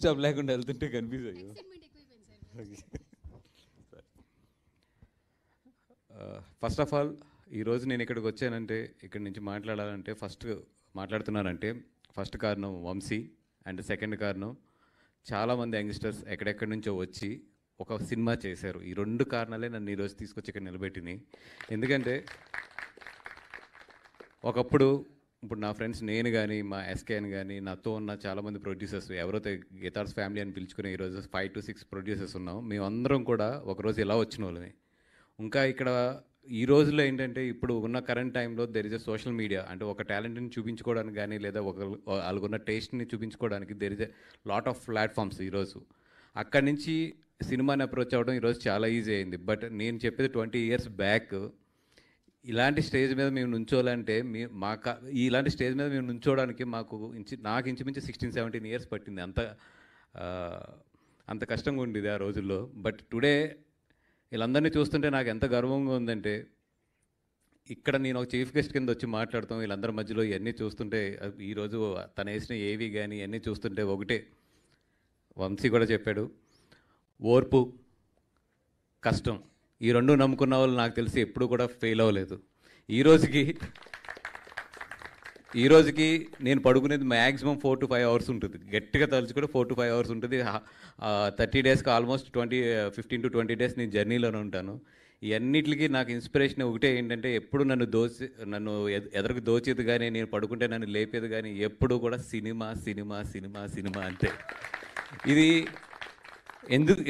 Job లేకుండా వెళ్తుంటే confuse అయ్యో. ఫస్ట్ ఆఫ్ ఆల్ ఈరోజు నేను ఇక్కడికి వచ్చానంటే, ఇక్కడి నుంచి మాట్లాడాలంటే, మాట్లాడుతున్నానంటే ఫస్ట్ కారణం వంశీ, అండ్ సెకండ్ కారణం చాలామంది యంగ్స్టర్స్ ఎక్కడెక్కడి నుంచో వచ్చి ఒక సినిమా చేశారు. ఈ రెండు కారణాలే నన్ను ఈరోజు తీసుకొచ్చి ఇక్కడ నిలబెట్టినాయి. ఎందుకంటే ఒకప్పుడు ఇప్పుడు నా ఫ్రెండ్స్ నేను కానీ, మా ఎస్కేఎన్ కానీ, నాతో ఉన్న చాలామంది ప్రొడ్యూసర్స్ ఎవరైతే గిటార్స్ ఫ్యామిలీ అని పిలుచుకునే ఈరోజు 5 to 6 ప్రొడ్యూసర్స్ ఉన్నాం. మేమందరం కూడా ఒకరోజు ఇలా వచ్చిన వాళ్ళమే. ఇంకా ఇక్కడ ఈ రోజుల్లో ఏంటంటే, ఇప్పుడు ఉన్న కరెంట్ టైంలో there is a social media. అంటే ఒక టాలెంట్ని చూపించుకోవడానికి కానీ, లేదా వాళ్ళకున్న టేస్ట్ని చూపించుకోవడానికి there is a lot of platforms ఈరోజు. అక్కడి నుంచి సినిమాని అప్రోచ్ అవ్వడం ఈరోజు చాలా ఈజీ అయింది. బట్ నేను చెప్పేది 20 years బ్యాక్ ఇలాంటి స్టేజ్ మీద మేము నుంచోవాలంటే ఇలాంటి స్టేజ్ మీద మేము నుంచోవడానికి నాకు ఇంచుమించు 16-17 years పట్టింది. అంత కష్టంగా ఉండేది ఆ రోజుల్లో. బట్ టుడే వీళ్ళందరినీ చూస్తుంటే నాకు ఎంత గర్వంగా ఉందంటే, ఇక్కడ నేను ఒక చీఫ్ గెస్ట్ కింద వచ్చి మాట్లాడతాం వీళ్ళందరి మధ్యలో ఇవన్నీ చూస్తుంటే, ఈరోజు తను వేసిన ఏవి కానీ ఇవన్నీ చూస్తుంటే ఒకటే, వంశీ కూడా చెప్పాడు, ఓర్పు, కష్టం, ఈ రెండు నమ్ముకున్న వాళ్ళు నాకు తెలిసి ఎప్పుడు కూడా ఫెయిల్ అవ్వలేదు. ఈ రోజుకి నేను పడుకునేది మ్యాక్సిమం 4 to 5 hours ఉంటుంది. గట్టిగా తలుచుకుంటే 4 to 5 hours ఉంటుంది. 30 daysకి ఆల్మోస్ట్ 15 to 20 days నేను జర్నీలోనే ఉంటాను. ఇవన్నిటికి నాకు ఇన్స్పిరేషన్ ఒకటే ఏంటంటే, ఎప్పుడు నన్ను ఎదరికి దోచేది కానీ, నేను పడుకుంటే నన్ను లేపేది కానీ ఎప్పుడు కూడా సినిమా సినిమా సినిమా సినిమా అంతే. ఇది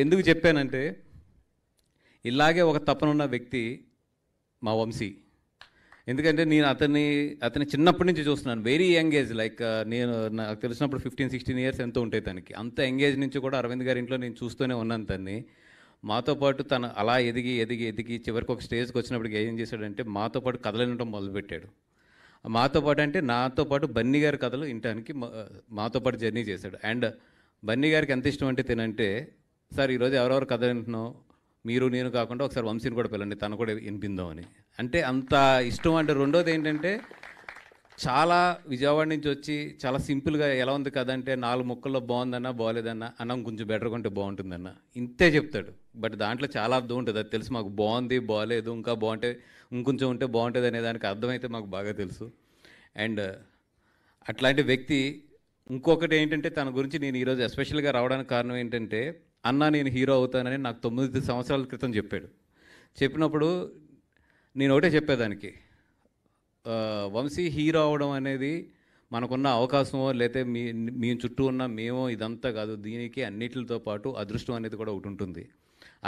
ఎందుకు చెప్పానంటే, ఇలాగే ఒక తపనున్న వ్యక్తి మా వంశీ. ఎందుకంటే నేను అతని చిన్నప్పటి నుంచి చూస్తున్నాను. వెరీ యంగ్ ఏజ్, లైక్ నాకు తెలిసినప్పుడు 15-16 years ఎంతో ఉంటాయి తనకి. అంత యంగ్ ఏజ్ నుంచి కూడా అరవింద్ గారి ఇంట్లో నేను చూస్తూనే ఉన్నాను తన్ని. మాతో పాటు తను అలా ఎదిగి చివరికి ఒక స్టేజ్కి వచ్చినప్పటికి ఏం చేశాడంటే, మాతో పాటు కథలు వినడం మొదలుపెట్టాడు. మాతో పాటు అంటే నాతో పాటు బన్నీ గారి కథలు వినటానికి మాతో పాటు జర్నీ చేశాడు. అండ్ బన్నీ గారికి ఎంత ఇష్టం అంటే తినంటే, సార్ ఈరోజు ఎవరెవరు కథ వింటున్నావు, మీరు నేను కాకుండా ఒకసారి వంశీని కూడా పిల్లండి, తను కూడా వినిపిందామని. అంటే అంత ఇష్టం. అంటే రెండోది ఏంటంటే, చాలా విజయవాడ నుంచి వచ్చి చాలా సింపుల్గా ఎలా ఉంది కథ అంటే, 4 ముక్కల్లో బాగుందన్నా బాగోలేదన్నా, అన్నం కొంచెం బెటర్గా ఉంటే బాగుంటుందన్న, ఇంతే చెప్తాడు. బట్ దాంట్లో చాలా అర్థం ఉంటుంది. అది తెలుసు మాకు. బాగుంది, బాగోలేదు, ఇంకా బాగుంటే ఇంకొంచెం ఉంటే బాగుంటుంది అనే దానికి అర్థమైతే మాకు బాగా తెలుసు. అండ్ అట్లాంటి వ్యక్తి. ఇంకొకటి ఏంటంటే, తన గురించి నేను ఈరోజు ఎస్పెషల్గా రావడానికి కారణం ఏంటంటే, అన్న నేను హీరో అవుతానని నాకు 9 సంవత్సరాల క్రితం చెప్పాడు. చెప్పినప్పుడు నేను ఒకటే చెప్పేదానికి, వంశీ హీరో అవడం అనేది మనకున్న అవకాశమో లేకపోతే మీ చుట్టూ ఉన్న మేమో ఇదంతా కాదు. దీనికి అన్నిటితో పాటు అదృష్టం అనేది కూడా ఒకటి ఉంటుంది.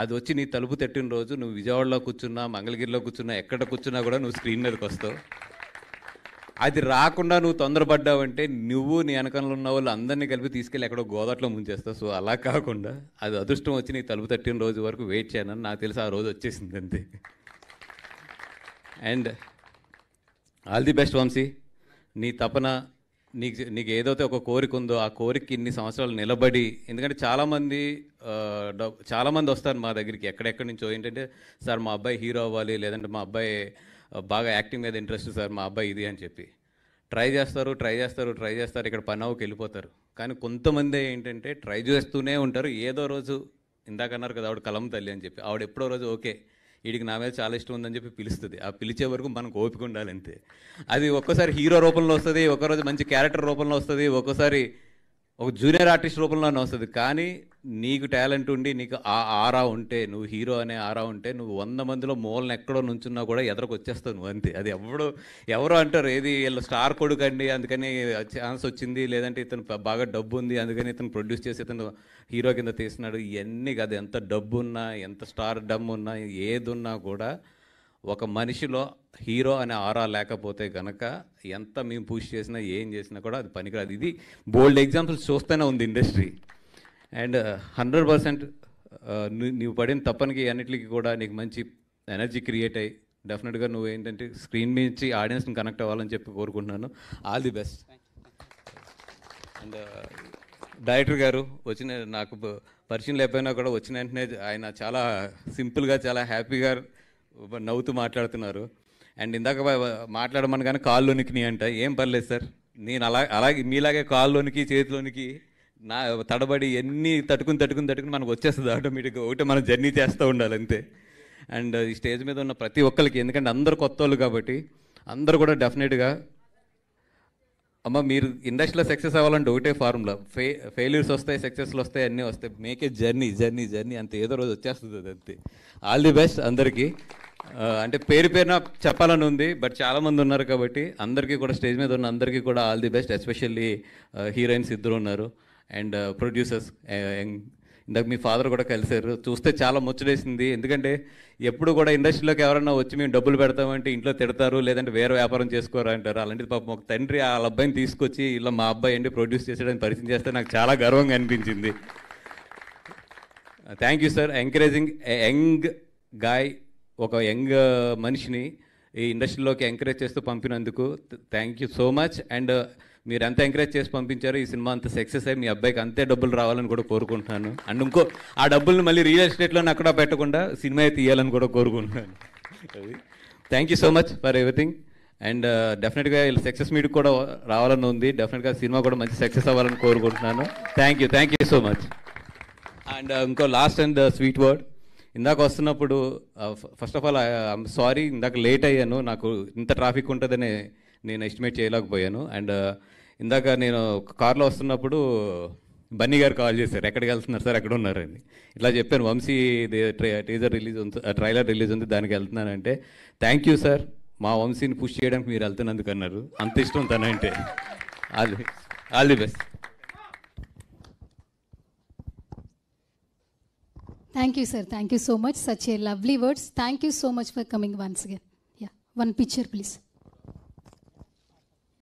అది వచ్చి నీ తలుపు తట్టిన రోజు నువ్వు విజయవాడలో కూర్చున్నా, మంగళగిరిలో కూర్చున్నా, ఎక్కడ కూర్చున్నా కూడా నువ్వు స్క్రీన్ మీదకి వస్తావు. అది రాకుండా నువ్వు తొందరపడ్డావంటే నువ్వు నీ వెనకంలో ఉన్న వాళ్ళు అందరినీ కలిపి తీసుకెళ్ళి ఎక్కడో గోదాట్లో ముంచేస్తావు. సో అలా కాకుండా అది అదృష్టం వచ్చి నీ తలుపు తట్టిన రోజు వరకు వెయిట్ చేయనని నాకు తెలిసి ఆ రోజు వచ్చేసింది అంతే. And all the best Vamshi. నీ తపన, నీకు ఏదైతే ఒక కోరిక ఉందో ఆ కోరికకి ఇన్ని సంవత్సరాలు నిలబడి, ఎందుకంటే చాలామంది వస్తారు మా దగ్గరికి ఎక్కడెక్కడి నుంచో. ఏంటంటే, సార్ మా అబ్బాయి హీరో అవ్వాలి, లేదంటే మా అబ్బాయి బాగా యాక్టింగ్ మీద ఇంట్రెస్ట్ సార్, మా అబ్బాయి ఇది అని చెప్పి ట్రై చేస్తారు. ఇక్కడ పని అవ్వకి వెళ్ళిపోతారు. కానీ కొంతమంది ఏంటంటే ట్రై చేస్తూనే ఉంటారు. ఏదో రోజు ఇందాక అన్నారు కదా ఆవిడ కలం తల్లి అని చెప్పి, ఆవిడ ఎప్పుడో రోజు ఓకే వీడికి నా మీద చాలా ఇష్టం ఉందని చెప్పి పిలుస్తుంది. ఆ పిలిచే వరకు మనకు ఓపిక ఉండాలి అంతే. అది ఒక్కోసారి హీరో రూపంలో వస్తుంది, ఒక్కరోజు మంచి క్యారెక్టర్ రూపంలో వస్తుంది, ఒక్కోసారి ఒక జూనియర్ ఆర్టిస్ట్ రూపంలోనే వస్తుంది. కానీ నీకు టాలెంట్ ఉండి నీకు ఆ ఆరా ఉంటే, నువ్వు హీరో అనే ఆరా ఉంటే, నువ్వు 100 మందిలో మూలను ఎక్కడో నుంచున్నా కూడా ఎదరకు వచ్చేస్తావు నువ్వు అంతే. అది ఎవరో అంటారు ఏది వీళ్ళు స్టార్ కొడుకు అండి అందుకని ఛాన్స్ వచ్చింది, లేదంటే ఇతను బాగా డబ్బు ఉంది అందుకని ఇతను ప్రొడ్యూస్ చేసి ఇతను హీరో కింద తీస్తున్నాడు. ఇవన్నీ కాదు. ఎంత డబ్బు ఉన్నా, ఎంత స్టార్ డమ్ ఉన్నా, ఏది ఉన్నా కూడా ఒక మనిషిలో హీరో అనే ఆరా లేకపోతే కనుక ఎంత మేము పుష్ చేసినా ఏం చేసినా కూడా అది పనికిరాదు. ఇది బోల్డ్ ఎగ్జాంపుల్స్ చూస్తూనే ఉంది ఇండస్ట్రీ. అండ్ 100% నువ్వు పడిన తప్పనికి అన్నిటికీ కూడా నీకు మంచి ఎనర్జీ క్రియేట్ అయ్యి డెఫినెట్గా నువ్వు ఏంటంటే స్క్రీన్ నుంచి ఆడియన్స్ని కనెక్ట్ అవ్వాలని చెప్పి కోరుకుంటున్నాను. All the best. And director గారు నాకు పరిచయం లేకపోయినా కూడా వచ్చిన వెంటనే ఆయన చాలా సింపుల్గా చాలా హ్యాపీగా నవ్వుతూ మాట్లాడుతున్నారు. అండ్ ఇందాక మాట్లాడమని కానీ కాళ్ళలోనికి అంట, ఏం పర్లేదు సార్, నేను అలాగే మీలాగే కాళ్ళలోనికి చేతిలోనికి నా తడబడి ఎన్ని తట్టుకుని మనకు వచ్చేస్తుంది ఆటోమేటిక్గా. ఒకటి మనం జర్నీ చేస్తూ ఉండాలి అంతే. అండ్ ఈ స్టేజ్ మీద ఉన్న ప్రతి ఒక్కరికి, ఎందుకంటే అందరు కొత్త వాళ్ళు కాబట్టి అందరూ కూడా డెఫినెట్గా అమ్మ మీరు ఇండస్ట్రీలో సక్సెస్ అవ్వాలంటే ఒకటే ఫార్ములా, ఫెయిల్యూర్స్ వస్తాయి, సక్సెస్లు వస్తాయి, అన్నీ వస్తాయి. మేక్ ఏ జర్నీ అంతే, ఏదో రోజు వచ్చేస్తుంది అది అంతే. ఆల్ ది బెస్ట్ అందరికీ. అంటే పేరున చెప్పాలని ఉంది, బట్ చాలామంది ఉన్నారు కాబట్టి అందరికీ కూడా, స్టేజ్ మీద ఉన్న అందరికీ కూడా all the best. Especially heroines ఇద్దరు ఉన్నారు అండ్ ప్రొడ్యూసర్స్. ఇందాక మీ ఫాదర్ కూడా కలిశారు, చూస్తే చాలా ముచ్చటేసింది. ఎందుకంటే ఎప్పుడు కూడా ఇండస్ట్రీలోకి ఎవరన్నా వచ్చి మేము డబ్బులు పెడతామంటే ఇంట్లో తిడతారు, లేదంటే వేరే వ్యాపారం చేసుకోరా అంటారు. అలాంటిది పాపం ఒక తండ్రి వాళ్ళ అబ్బాయిని తీసుకొచ్చి ఇలా మా అబ్బాయి ఏంటి ప్రొడ్యూస్ చేసేయడానికి పరిచయం చేస్తే నాకు చాలా గర్వంగా అనిపించింది. Thank you sir, encouraging young guy, ఒక యంగ్ మనిషిని ఈ ఇండస్ట్రీలోకి ఎంకరేజ్ చేస్తూ పంపినందుకు thank you so much. And మీరు ఎంత ఎంకరేజ్ చేసి పంపించారో ఈ సినిమా అంత సక్సెస్ అయ్యి మీ అబ్బాయికి అంతే డబ్బులు రావాలని కూడా కోరుకుంటున్నాను. అండ్ ఇంకో ఆ డబ్బుల్ని మళ్ళీ రియల్ ఎస్టేట్లోనే అక్కడ పెట్టకుండా సినిమా తీయాలని కూడా కోరుకుంటున్నాను. అది thank you so much for everything. And డెఫినెట్గా వీళ్ళు సక్సెస్ మీట్ కూడా రావాలని ఉంది. డెఫినెట్గా సినిమా కూడా మంచి సక్సెస్ అవ్వాలని కోరుకుంటున్నాను. Thank you so much. And ఇంకో లాస్ట్ అండ్ స్వీట్ వర్డ్. ఇందాక వస్తున్నప్పుడు first of all I'm sorry, ఇందాక లేట్ అయ్యాను. నాకు ఇంత ట్రాఫిక్ ఉంటుందని నేను ఎస్టిమేట్ చేయలేకపోయాను. అండ్ ఇందాక నేను కార్లో వస్తున్నప్పుడు బన్నీ గారు కాల్ చేశారు, ఎక్కడికి వెళ్తున్నారు సార్, ఎక్కడ ఉన్నారని. ఇట్లా చెప్పాను, వంశీ టీజర్ రిలీజ్ ఉంది, ట్రైలర్ రిలీజ్ ఉంది, దానికి వెళ్తున్నానంటే థ్యాంక్ యూ సార్, మా వంశీని పుష్ చేయడానికి మీరు వెళ్తున్నందుకు అన్నారు. అంత ఇష్టం తనంటే. All the best. Thank you, sir. Thank you so much. Such a lovely words. Thank you so much for coming once again. Yeah. One picture, please.